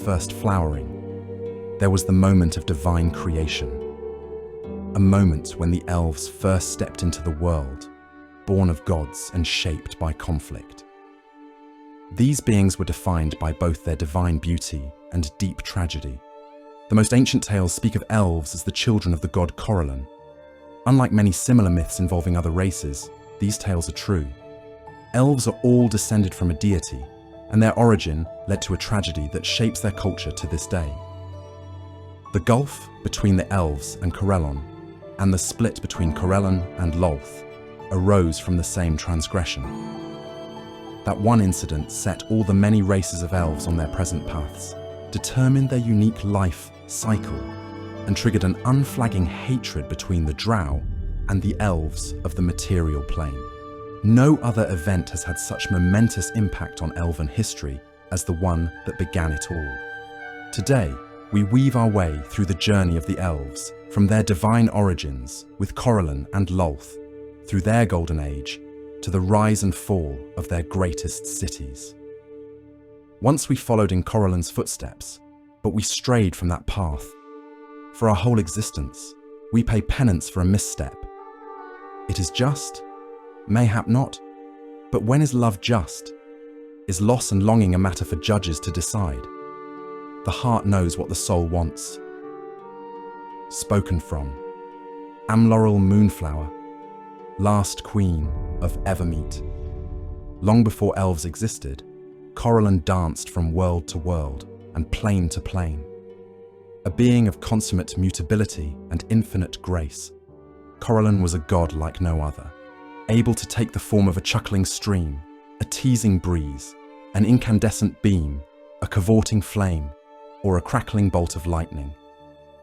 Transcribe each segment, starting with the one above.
first flowering, there was the moment of divine creation. A moment when the elves first stepped into the world, born of gods and shaped by conflict. These beings were defined by both their divine beauty and deep tragedy. The most ancient tales speak of elves as the children of the god Corellon. Unlike many similar myths involving other races, these tales are true. Elves are all descended from a deity, and their origin led to a tragedy that shapes their culture to this day. The gulf between the elves and Corellon, and the split between Corellon and Lolth, arose from the same transgression. That one incident set all the many races of elves on their present paths, determined their unique life cycle, and triggered an unflagging hatred between the drow and the elves of the material plane. No other event has had such momentous impact on elven history as the one that began it all. Today, we weave our way through the journey of the elves, from their divine origins with Corellon and Lolth, through their golden age, to the rise and fall of their greatest cities. Once we followed in Corellon's footsteps, but we strayed from that path. For our whole existence, we pay penance for a misstep. It is just, mayhap not, but when is love just? Is loss and longing a matter for judges to decide? The heart knows what the soul wants. Spoken from Amlaurel Moonflower, last queen of Evermeet. Long before elves existed, Corellon danced from world to world and plane to plane. A being of consummate mutability and infinite grace, Corellon was a god like no other, able to take the form of a chuckling stream, a teasing breeze, an incandescent beam, a cavorting flame, or a crackling bolt of lightning.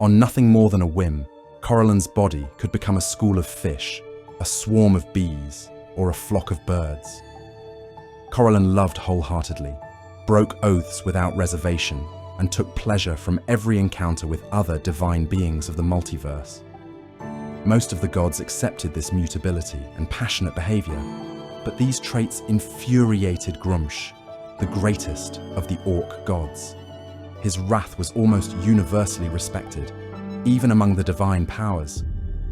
On nothing more than a whim, Corellon's body could become a school of fish, a swarm of bees, or a flock of birds. Corellon loved wholeheartedly, broke oaths without reservation, and took pleasure from every encounter with other divine beings of the multiverse. Most of the gods accepted this mutability and passionate behavior, but these traits infuriated Grumsh, the greatest of the orc gods. His wrath was almost universally respected, even among the divine powers,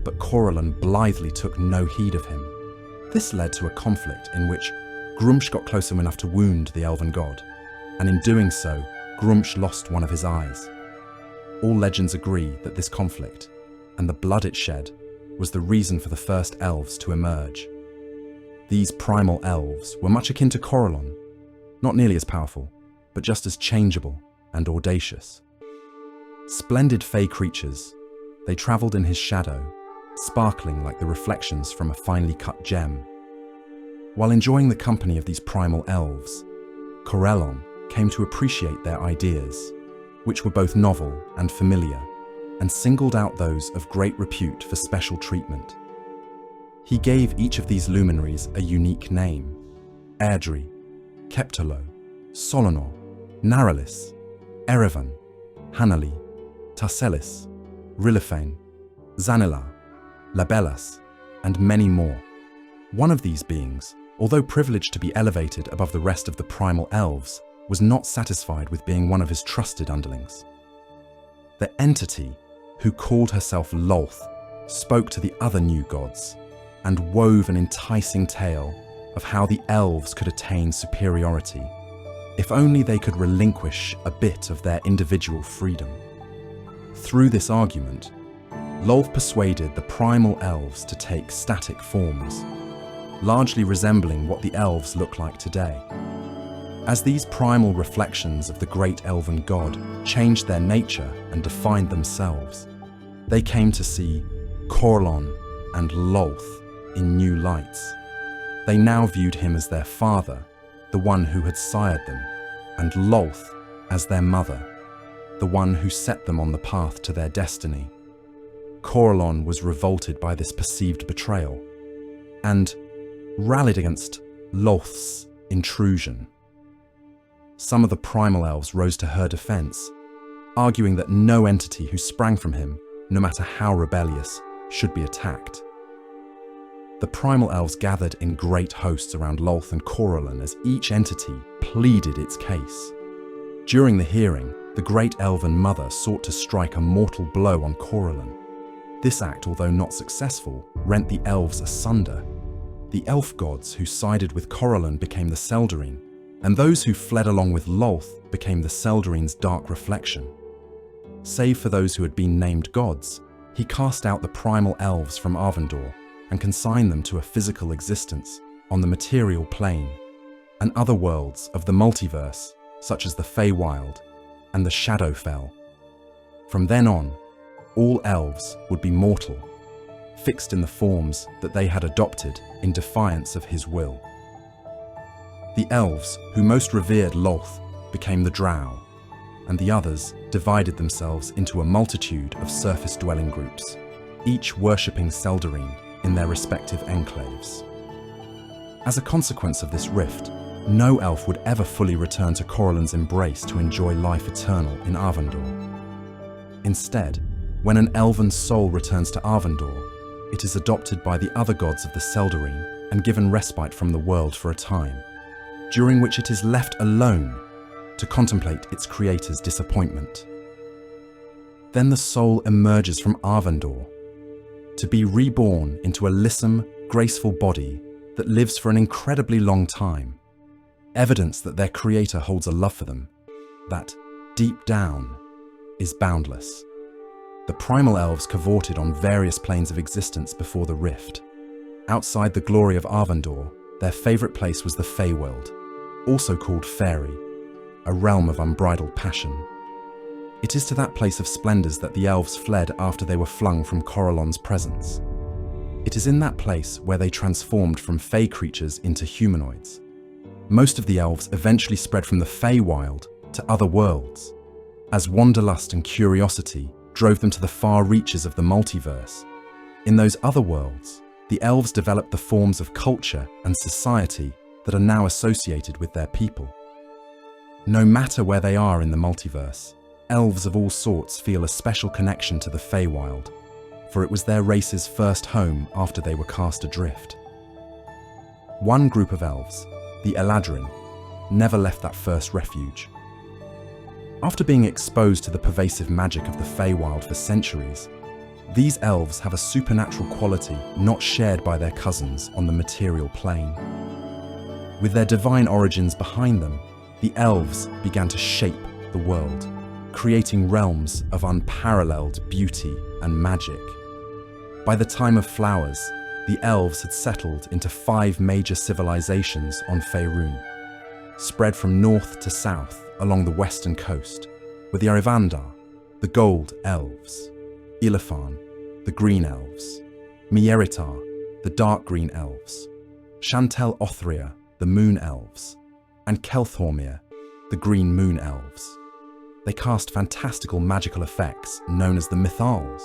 but Corellon blithely took no heed of him. This led to a conflict in which Grumsh got close enough to wound the elven god, and in doing so, Grumsh lost one of his eyes. All legends agree that this conflict, and the blood it shed, was the reason for the first elves to emerge. These primal elves were much akin to Corellon, not nearly as powerful, but just as changeable and audacious. Splendid fey creatures, they travelled in his shadow, sparkling like the reflections from a finely cut gem. While enjoying the company of these primal elves, Corellon came to appreciate their ideas, which were both novel and familiar, and singled out those of great repute for special treatment. He gave each of these luminaries a unique name: Airdrie, Keptolo, Solonor, Naralis, Erevan, Hanali, Tarselis, Rillifain, Zanila, Labellas, and many more. One of these beings, although privileged to be elevated above the rest of the primal elves, was not satisfied with being one of his trusted underlings. The entity, who called herself Lolth, spoke to the other new gods and wove an enticing tale of how the elves could attain superiority, if only they could relinquish a bit of their individual freedom. Through this argument, Lolth persuaded the primal elves to take static forms, largely resembling what the elves look like today. As these primal reflections of the great elven god changed their nature and defined themselves, they came to see Corellon and Lolth in new lights. They now viewed him as their father, the one who had sired them, and Lolth as their mother, the one who set them on the path to their destiny. Corellon was revolted by this perceived betrayal, and rallied against Lolth's intrusion. Some of the primal elves rose to her defense, arguing that no entity who sprang from him, no matter how rebellious, should be attacked. The primal elves gathered in great hosts around Lolth and Corellon as each entity pleaded its case. During the hearing, the great elven mother sought to strike a mortal blow on Corellon. This act, although not successful, rent the elves asunder. The elf gods who sided with Corellon became the Seldarine, and those who fled along with Lolth became the Seldarine's dark reflection. Save for those who had been named gods, he cast out the primal elves from Arvandor and consigned them to a physical existence on the material plane and other worlds of the multiverse, such as the Feywild and the Shadowfell. From then on, all elves would be mortal, fixed in the forms that they had adopted in defiance of his will. The elves who most revered Lolth became the Drow, and the others divided themselves into a multitude of surface-dwelling groups, each worshipping Seldarine in their respective enclaves. As a consequence of this rift, no elf would ever fully return to Corellon's embrace to enjoy life eternal in Arvandor. Instead, when an elven soul returns to Arvandor, it is adopted by the other gods of the Seldarine and given respite from the world for a time, during which it is left alone to contemplate its creator's disappointment. Then the soul emerges from Arvandor, to be reborn into a lissom, graceful body that lives for an incredibly long time, evidence that their creator holds a love for them, that, deep down, is boundless. The primal elves cavorted on various planes of existence before the rift. Outside the glory of Arvandor, their favourite place was the Feywild, also called Fairy, a realm of unbridled passion. It is to that place of splendours that the elves fled after they were flung from Corellon's presence. It is in that place where they transformed from Fey creatures into humanoids. Most of the elves eventually spread from the Feywild to other worlds, as wanderlust and curiosity drove them to the far reaches of the multiverse. In those other worlds, the elves developed the forms of culture and society that are now associated with their people. No matter where they are in the multiverse, elves of all sorts feel a special connection to the Feywild, for it was their race's first home after they were cast adrift. One group of elves, the Eladrin, never left that first refuge. After being exposed to the pervasive magic of the Feywild for centuries, these elves have a supernatural quality not shared by their cousins on the material plane. With their divine origins behind them, the elves began to shape the world, creating realms of unparalleled beauty and magic. By the time of flowers, the elves had settled into 5 major civilizations on Faerun, spread from north to south along the western coast, with the Arivandar, the Gold Elves, Ilafan, the Green Elves, Mieritar, the Dark Green Elves, Chantel Othria, the Moon Elves, and Kelthormir, the Green Moon Elves. They cast fantastical magical effects known as the Mythals.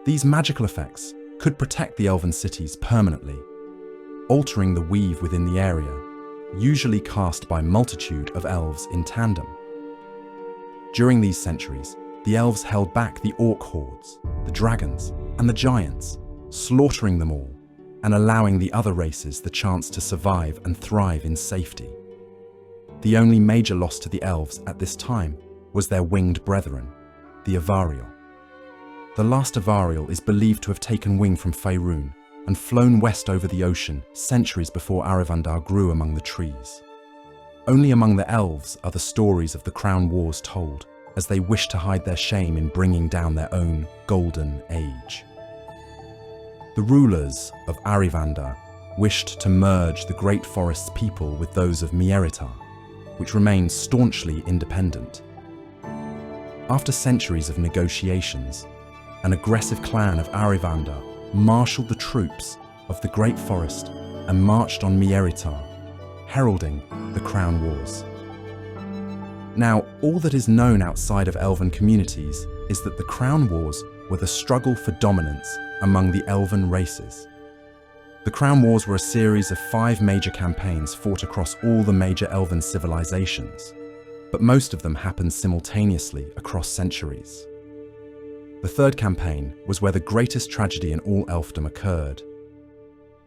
These magical effects could protect the elven cities permanently, altering the weave within the area, usually cast by multitude of elves in tandem. During these centuries, the elves held back the orc hordes, the dragons, and the giants, slaughtering them all, and allowing the other races the chance to survive and thrive in safety. The only major loss to the elves at this time was their winged brethren, the Avariel. The last Avariel is believed to have taken wing from Faerun and flown west over the ocean centuries before Arivandar grew among the trees. Only among the elves are the stories of the Crown Wars told, as they wish to hide their shame in bringing down their own golden age. The rulers of Arivandar wished to merge the Great Forest's people with those of Mieritar, which remained staunchly independent. After centuries of negotiations, an aggressive clan of Arivandar marshalled the troops of the Great Forest and marched on Mieritar, heralding the Crown Wars. Now, all that is known outside of elven communities is that the Crown Wars were the struggle for dominance among the elven races. The Crown Wars were a series of 5 major campaigns fought across all the major elven civilizations, but most of them happened simultaneously across centuries. The third campaign was where the greatest tragedy in all elfdom occurred.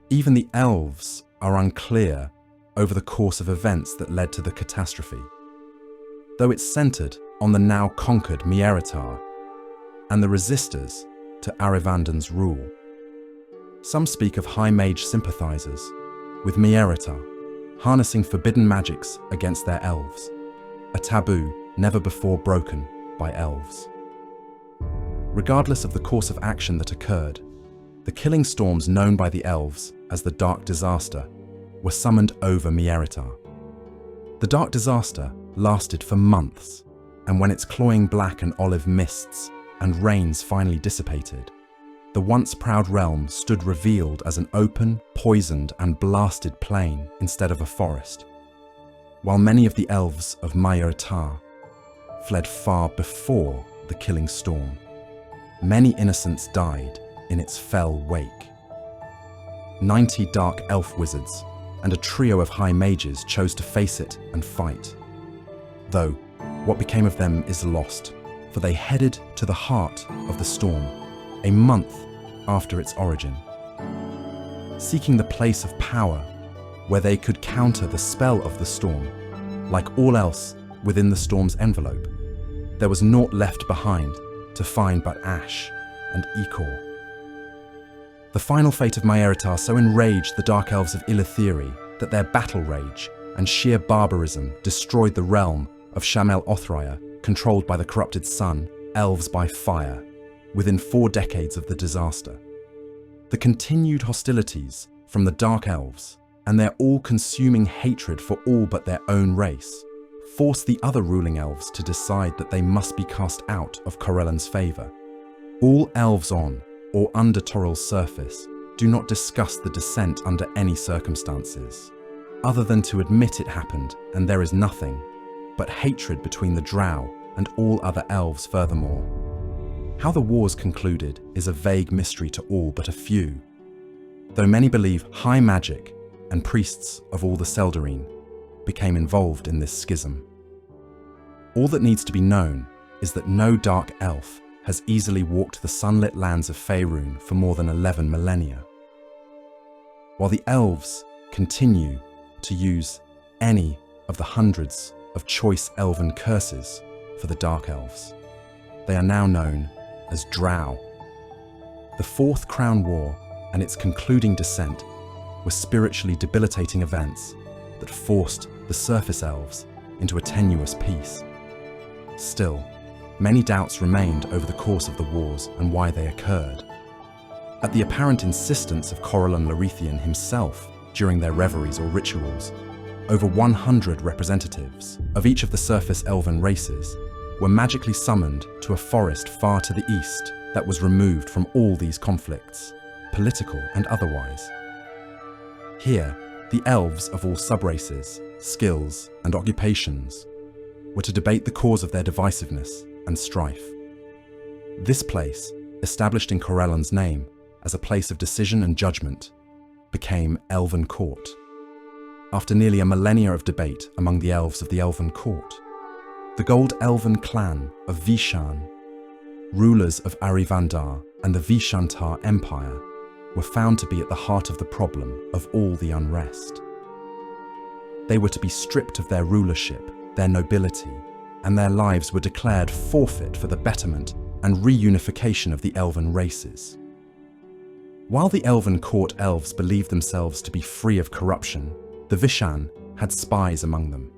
Even the elves are unclear over the course of events that led to the catastrophe. though it's centered on the now conquered Mieretar and the resistors to Arivandan's rule. Some speak of high mage sympathizers with Mieretar, harnessing forbidden magics against their elves, a taboo never before broken by elves. Regardless of the course of action that occurred, the killing storms known by the elves as the Dark Disaster were summoned over Mieretar. The Dark Disaster lasted for months, and when its cloying black and olive mists and rains finally dissipated, the once proud realm stood revealed as an open, poisoned and blasted plain instead of a forest. While many of the elves of Mieretar fled far before the killing storm, many innocents died in its fell wake. 90 dark elf wizards and a trio of high mages chose to face it and fight. Though, what became of them is lost, for they headed to the heart of the storm, a month after its origin, seeking the place of power where they could counter the spell of the storm. Like all else within the storm's envelope, there was naught left behind to find but ash and ichor. The final fate of Mieretar so enraged the Dark Elves of Ilithiri that their battle rage and sheer barbarism destroyed the realm of Shamel Othraya, controlled by the corrupted sun, Elves by Fire, within 4 decades of the disaster. The continued hostilities from the Dark Elves and their all-consuming hatred for all but their own race forced the other ruling elves to decide that they must be cast out of Corellan's favour. All elves on or under Toral's surface do not discuss the descent under any circumstances, other than to admit it happened and there is nothing but hatred between the Drow and all other elves furthermore. How the wars concluded is a vague mystery to all but a few, though many believe high magic and priests of all the Seldarine became involved in this schism. All that needs to be known is that no dark elf has easily walked the sunlit lands of Faerun for more than 11 millennia. While the elves continue to use any of the hundreds of choice elven curses for the dark elves, they are now known as Drow. The Fourth Crown War and its concluding descent were spiritually debilitating events that forced the surface elves into a tenuous peace. Still, many doubts remained over the course of the wars and why they occurred. At the apparent insistence of Corellan Larethian himself during their reveries or rituals, over 100 representatives of each of the surface elven races were magically summoned to a forest far to the east that was removed from all these conflicts, political and otherwise. Here, the elves of all subraces, skills, and occupations were to debate the cause of their divisiveness and strife. This place, established in Corellan's name as a place of decision and judgment, became Elven Court. After nearly a millennia of debate among the elves of the Elven Court, the Gold Elven clan of Vishan, rulers of Arivandar and the Vishantar Empire, were found to be at the heart of the problem of all the unrest. They were to be stripped of their rulership, their nobility, and their lives were declared forfeit for the betterment and reunification of the elven races. While the Elven Court elves believed themselves to be free of corruption, the Vishan had spies among them,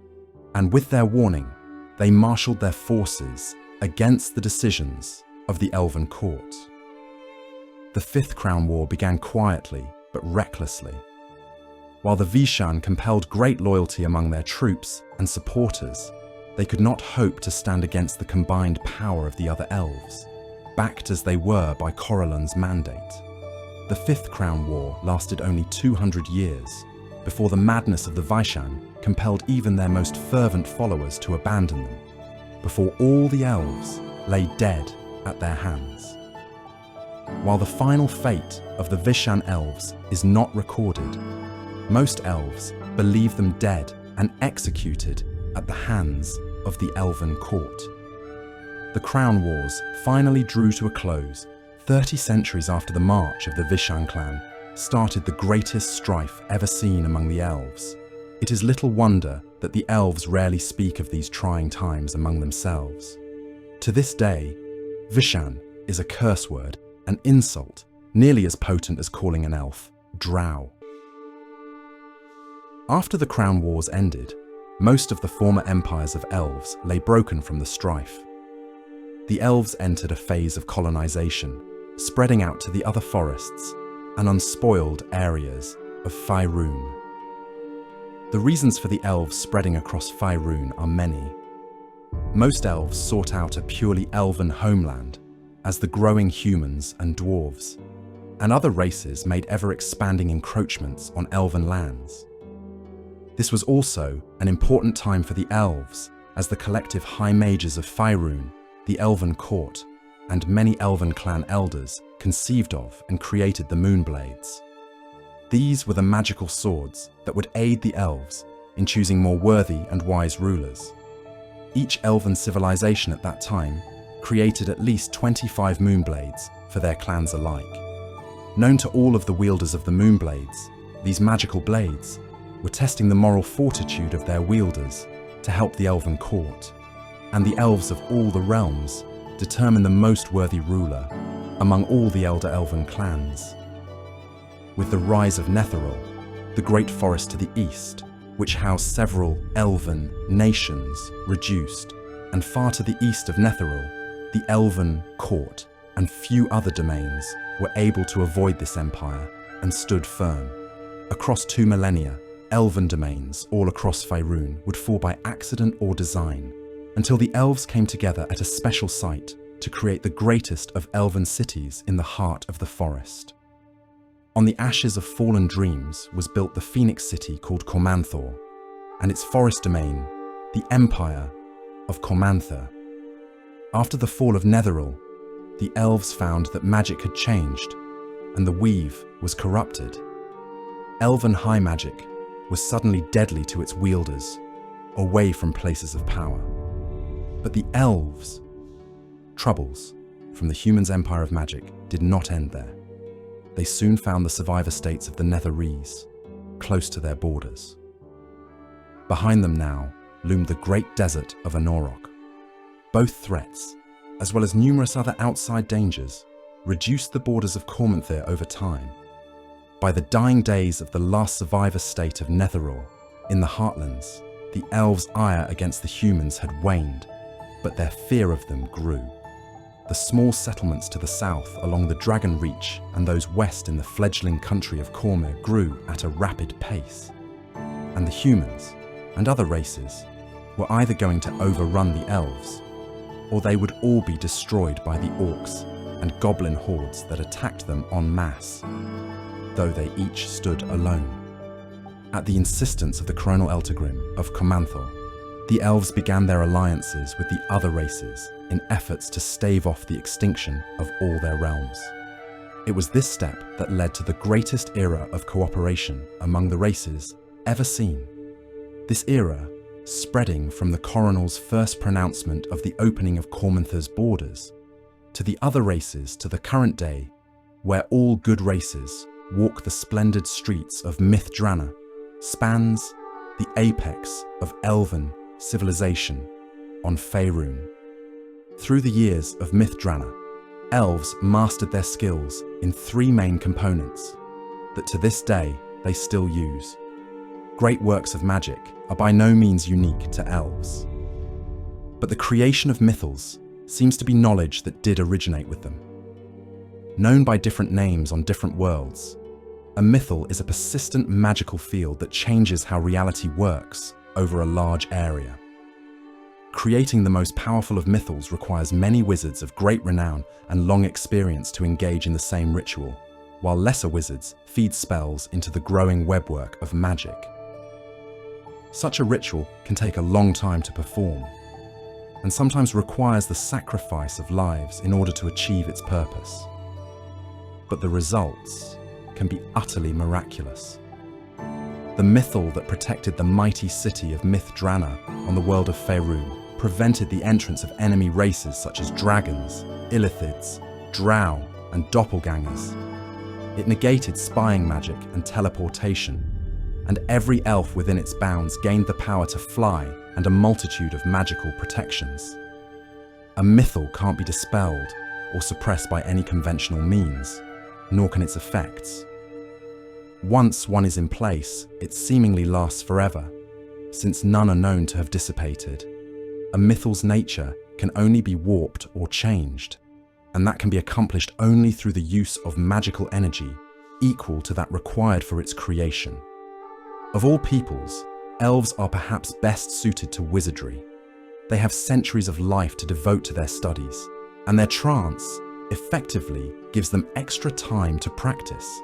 and with their warning, they marshalled their forces against the decisions of the Elven Court. The Fifth Crown War began quietly but recklessly. While the Vishan compelled great loyalty among their troops and supporters, they could not hope to stand against the combined power of the other elves, backed as they were by Corellan's mandate. The Fifth Crown War lasted only 200 years, before the madness of the Vishan compelled even their most fervent followers to abandon them, before all the elves lay dead at their hands. While the final fate of the Vishan elves is not recorded, most elves believe them dead and executed at the hands of the Elven Court. The Crown Wars finally drew to a close 30 centuries after the march of the Vishan clan started the greatest strife ever seen among the elves. It is little wonder that the elves rarely speak of these trying times among themselves. To this day, Vishan is a curse word, an insult, nearly as potent as calling an elf drow. After the Crown Wars ended, most of the former empires of elves lay broken from the strife. The elves entered a phase of colonization, spreading out to the other forests and unspoiled areas of Faerûn. The reasons for the elves spreading across Faerûn are many. Most elves sought out a purely elven homeland, as the growing humans and dwarves, and other races made ever-expanding encroachments on elven lands. This was also an important time for the elves, as the collective high mages of Faerûn, the elven court, and many elven clan elders conceived of and created the Moonblades. These were the magical swords that would aid the elves in choosing more worthy and wise rulers. Each elven civilization at that time created at least 25 Moonblades for their clans alike. Known to all of the wielders of the Moonblades, these magical blades were testing the moral fortitude of their wielders to help the elven court, and the elves of all the realms determine the most worthy ruler among all the elder elven clans. With the rise of Netheril, the great forest to the east, which housed several elven nations, reduced, and far to the east of Netheril, the elven court and few other domains were able to avoid this empire and stood firm. Across 2 millennia, elven domains all across Faerûn would fall by accident or design, until the elves came together at a special site to create the greatest of elven cities in the heart of the forest. On the ashes of fallen dreams was built the phoenix city called Cormanthyr, and its forest domain, the Empire of Cormanthyr. After the fall of Netheril, the elves found that magic had changed, and the weave was corrupted. Elven high magic was suddenly deadly to its wielders, away from places of power. But the elves' troubles from the humans' empire of magic did not end there. They soon found the survivor states of the Netherese, close to their borders. Behind them now loomed the great desert of Anorok. Both threats, as well as numerous other outside dangers, reduced the borders of Cormanthyr over time. By the dying days of the last survivor state of Netheril, in the Heartlands, the elves' ire against the humans had waned, but their fear of them grew. The small settlements to the south along the Dragon Reach and those west in the fledgling country of Cormanthyr grew at a rapid pace. And the humans, and other races, were either going to overrun the elves, or they would all be destroyed by the orcs and goblin hordes that attacked them en masse, though they each stood alone. At the insistence of the Coronal Eltergrim of Cormanthyr, the elves began their alliances with the other races in efforts to stave off the extinction of all their realms. It was this step that led to the greatest era of cooperation among the races ever seen. This era, spreading from the Coronal's first pronouncement of the opening of Cormanthyr's borders, to the other races to the current day, where all good races walk the splendid streets of Myth Drannor, spans the apex of elven civilization on Faerûn. Through the years of Myth Drannor, elves mastered their skills in 3 main components that to this day they still use. Great works of magic are by no means unique to elves, but the creation of mythals seems to be knowledge that did originate with them. Known by different names on different worlds, a mythal is a persistent magical field that changes how reality works over a large area. Creating the most powerful of mythals requires many wizards of great renown and long experience to engage in the same ritual, while lesser wizards feed spells into the growing webwork of magic. Such a ritual can take a long time to perform, and sometimes requires the sacrifice of lives in order to achieve its purpose. But the results can be utterly miraculous. The mythal that protected the mighty city of Myth Drannor on the world of Faerûn prevented the entrance of enemy races such as dragons, illithids, drow, and doppelgangers. It negated spying magic and teleportation, and every elf within its bounds gained the power to fly and a multitude of magical protections. A mythal can't be dispelled or suppressed by any conventional means, nor can its effects. Once one is in place, it seemingly lasts forever, since none are known to have dissipated. A mythal's nature can only be warped or changed, and that can be accomplished only through the use of magical energy equal to that required for its creation. Of all peoples, elves are perhaps best suited to wizardry. They have centuries of life to devote to their studies, and their trance effectively gives them extra time to practice,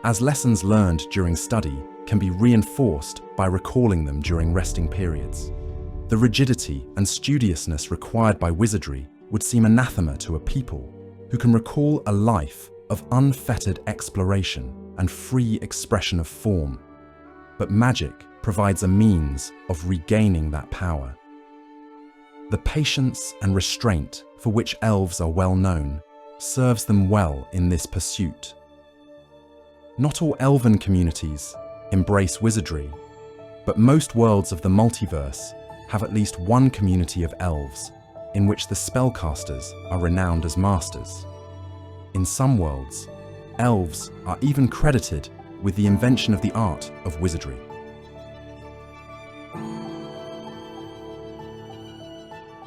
as lessons learned during study can be reinforced by recalling them during resting periods. The rigidity and studiousness required by wizardry would seem anathema to a people who can recall a life of unfettered exploration and free expression of form. But magic provides a means of regaining that power. The patience and restraint for which elves are well known serves them well in this pursuit. Not all elven communities embrace wizardry, but most worlds of the multiverse have at least one community of elves in which the spellcasters are renowned as masters. In some worlds, elves are even credited with the invention of the art of wizardry.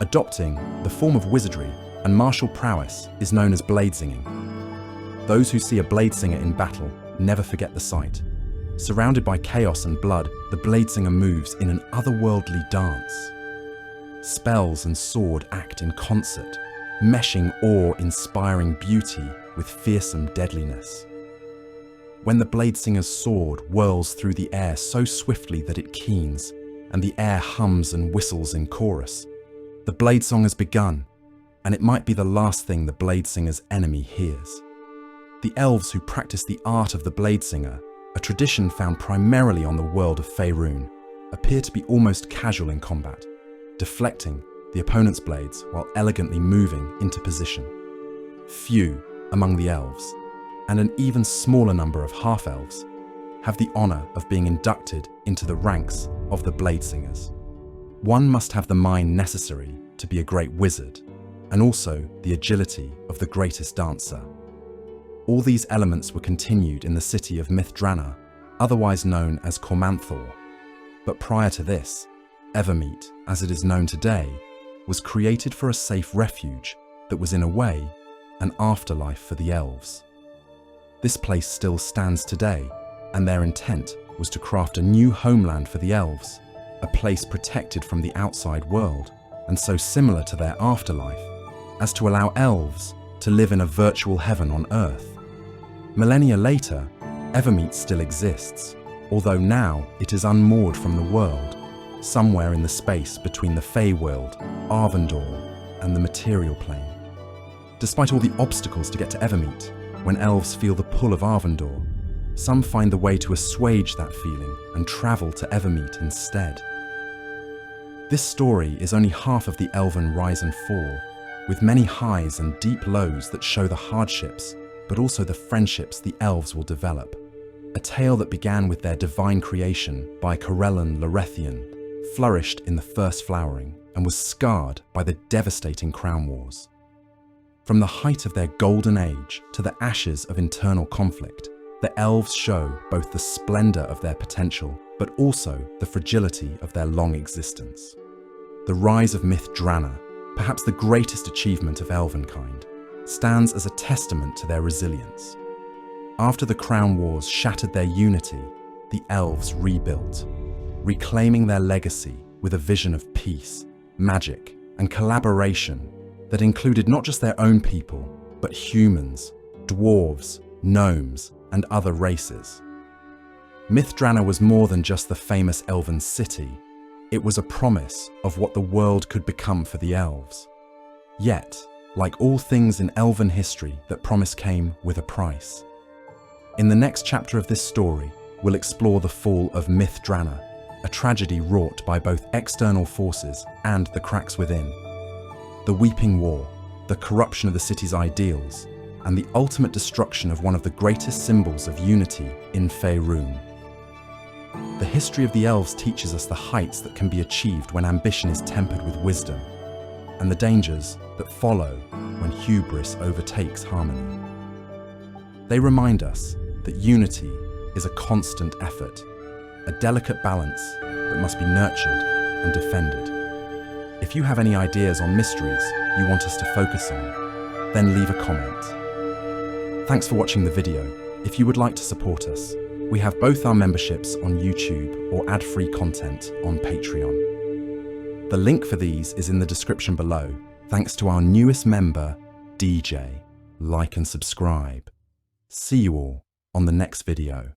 Adopting the form of wizardry and martial prowess is known as blade singing. Those who see a blade singer in battle never forget the sight. Surrounded by chaos and blood, the blade singer moves in an otherworldly dance. Spells and sword act in concert, meshing awe-inspiring beauty with fearsome deadliness. When the blade singer's sword whirls through the air so swiftly that it keens, and the air hums and whistles in chorus, the blade song has begun, and it might be the last thing the blade singer's enemy hears. The elves who practice the art of the blade singer, a tradition found primarily on the world of Faerun, appear to be almost casual in combat, deflecting the opponent's blades while elegantly moving into position. Few among the elves, and an even smaller number of half-elves, have the honor of being inducted into the ranks of the blade singers. One must have the mind necessary to be a great wizard, and also the agility of the greatest dancer. All these elements were continued in the city of Drannor, otherwise known as Cormanthyr. But prior to this, Evermeet, as it is known today, was created for a safe refuge that was in a way an afterlife for the elves. This place still stands today, and their intent was to craft a new homeland for the elves, a place protected from the outside world, and so similar to their afterlife as to allow elves to live in a virtual heaven on Earth. Millennia later, Evermeet still exists, although now it is unmoored from the world, somewhere in the space between the Feywild, Arvandor, and the material plane. Despite all the obstacles to get to Evermeet, when elves feel the pull of Arvandor, some find the way to assuage that feeling and travel to Evermeet instead. This story is only half of the elven rise and fall, with many highs and deep lows that show the hardships, but also the friendships the elves will develop. A tale that began with their divine creation by Corellon Lorethian, flourished in the first flowering, and was scarred by the devastating crown wars. From the height of their golden age to the ashes of internal conflict, the elves show both the splendor of their potential, but also the fragility of their long existence. The rise of Drannor, perhaps the greatest achievement of elvenkind, stands as a testament to their resilience. After the Crown Wars shattered their unity, the elves rebuilt, reclaiming their legacy with a vision of peace, magic, and collaboration that included not just their own people, but humans, dwarves, gnomes, and other races. Drannor was more than just the famous elven city. It was a promise of what the world could become for the elves. Yet, like all things in elven history, that promise came with a price. In the next chapter of this story, we'll explore the fall of Drannor, a tragedy wrought by both external forces and the cracks within. The Weeping War, the corruption of the city's ideals, and the ultimate destruction of one of the greatest symbols of unity in Faerun. The history of the Elves teaches us the heights that can be achieved when ambition is tempered with wisdom, and the dangers that follow when hubris overtakes harmony. They remind us that unity is a constant effort, a delicate balance that must be nurtured and defended. If you have any ideas on mysteries you want us to focus on, then leave a comment. Thanks for watching the video. If you would like to support us, we have both our memberships on YouTube or ad-free content on Patreon. The link for these is in the description below. Thanks to our newest member, DJ. Like and subscribe. See you all on the next video.